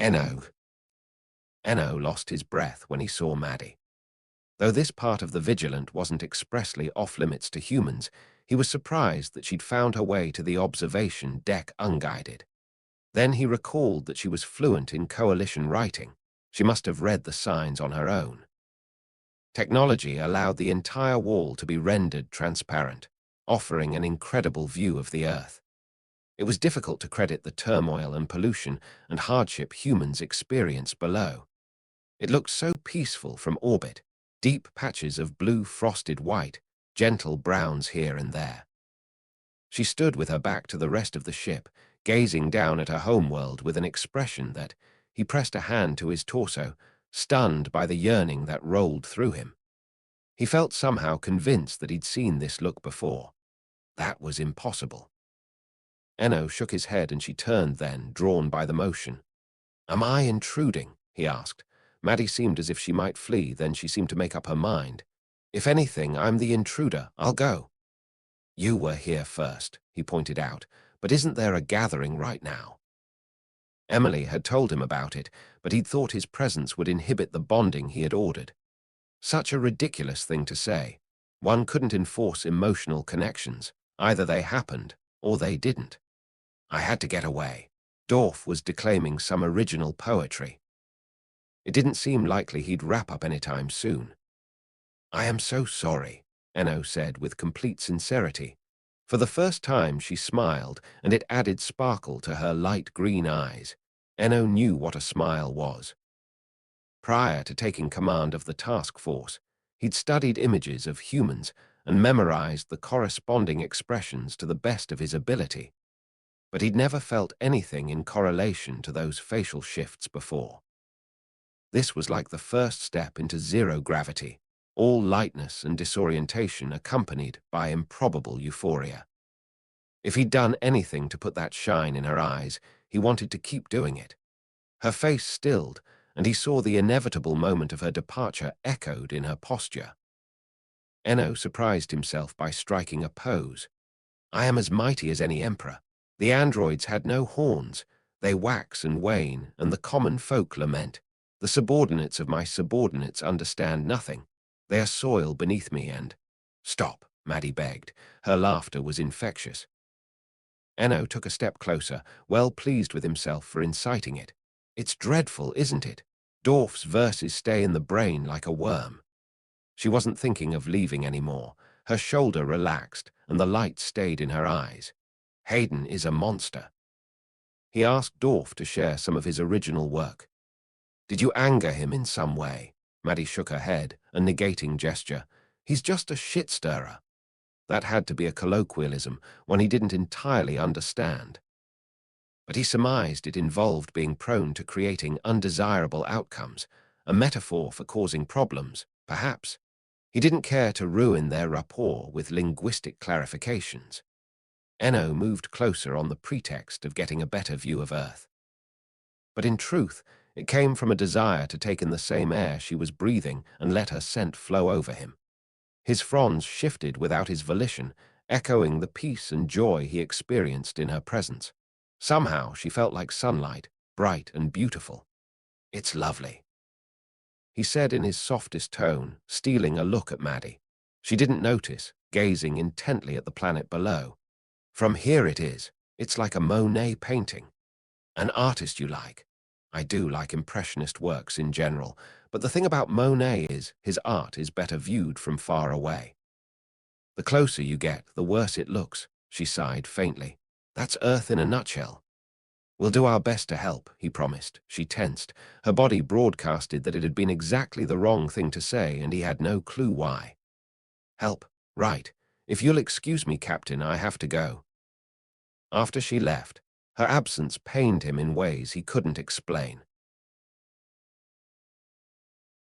Enno. Enno lost his breath when he saw Maddie. Though this part of the Vigilant wasn't expressly off-limits to humans, he was surprised that she'd found her way to the observation deck unguided. Then he recalled that she was fluent in coalition writing. She must have read the signs on her own. Technology allowed the entire wall to be rendered transparent, offering an incredible view of the Earth. It was difficult to credit the turmoil and pollution and hardship humans experienced below. It looked so peaceful from orbit, deep patches of blue frosted white, gentle browns here and there. She stood with her back to the rest of the ship, gazing down at her homeworld with an expression that he pressed a hand to his torso, stunned by the yearning that rolled through him. He felt somehow convinced that he'd seen this look before. That was impossible. Enno shook his head and she turned then, drawn by the motion. "Am I intruding?" he asked. Maddie seemed as if she might flee, then she seemed to make up her mind. "If anything, I'm the intruder. I'll go." "You were here first," he pointed out, "but isn't there a gathering right now?" Emily had told him about it, but he'd thought his presence would inhibit the bonding he had ordered. Such a ridiculous thing to say. One couldn't enforce emotional connections. Either they happened, or they didn't. "I had to get away." Dorf was declaiming some original poetry. It didn't seem likely he'd wrap up anytime soon. "I am so sorry," Enno said with complete sincerity. For the first time she smiled, and it added sparkle to her light green eyes. Enno knew what a smile was. Prior to taking command of the task force, he'd studied images of humans and memorized the corresponding expressions to the best of his ability. But he'd never felt anything in correlation to those facial shifts before. This was like the first step into zero gravity, all lightness and disorientation accompanied by improbable euphoria. If he'd done anything to put that shine in her eyes, he wanted to keep doing it. Her face stilled, and he saw the inevitable moment of her departure echoed in her posture. Enno surprised himself by striking a pose. "I am as mighty as any emperor. The androids had no horns. They wax and wane, and the common folk lament. The subordinates of my subordinates understand nothing. They are soil beneath me and—" "Stop," Maddie begged. Her laughter was infectious. Enno took a step closer, well pleased with himself for inciting it. "It's dreadful, isn't it? Dorf's verses stay in the brain like a worm." She wasn't thinking of leaving anymore. Her shoulder relaxed, and the light stayed in her eyes. "Hayden is a monster." He asked Dorf to share some of his original work. "Did you anger him in some way?" Maddie shook her head, a negating gesture. "He's just a shit-stirrer." That had to be a colloquialism, one he didn't entirely understand. But he surmised it involved being prone to creating undesirable outcomes, a metaphor for causing problems, perhaps. He didn't care to ruin their rapport with linguistic clarifications. Enno moved closer on the pretext of getting a better view of Earth. But in truth, it came from a desire to take in the same air she was breathing and let her scent flow over him. His fronds shifted without his volition, echoing the peace and joy he experienced in her presence. Somehow she felt like sunlight, bright and beautiful. "It's lovely," he said in his softest tone, stealing a look at Maddie. She didn't notice, gazing intently at the planet below. "From here it is. It's like a Monet painting." "An artist you like?" "I do like Impressionist works in general, but the thing about Monet is his art is better viewed from far away. The closer you get, the worse it looks," she sighed faintly. "That's Earth in a nutshell." "We'll do our best to help," he promised. She tensed. Her body broadcasted that it had been exactly the wrong thing to say, and he had no clue why. "Help, right. If you'll excuse me, Captain, I have to go." After she left, her absence pained him in ways he couldn't explain.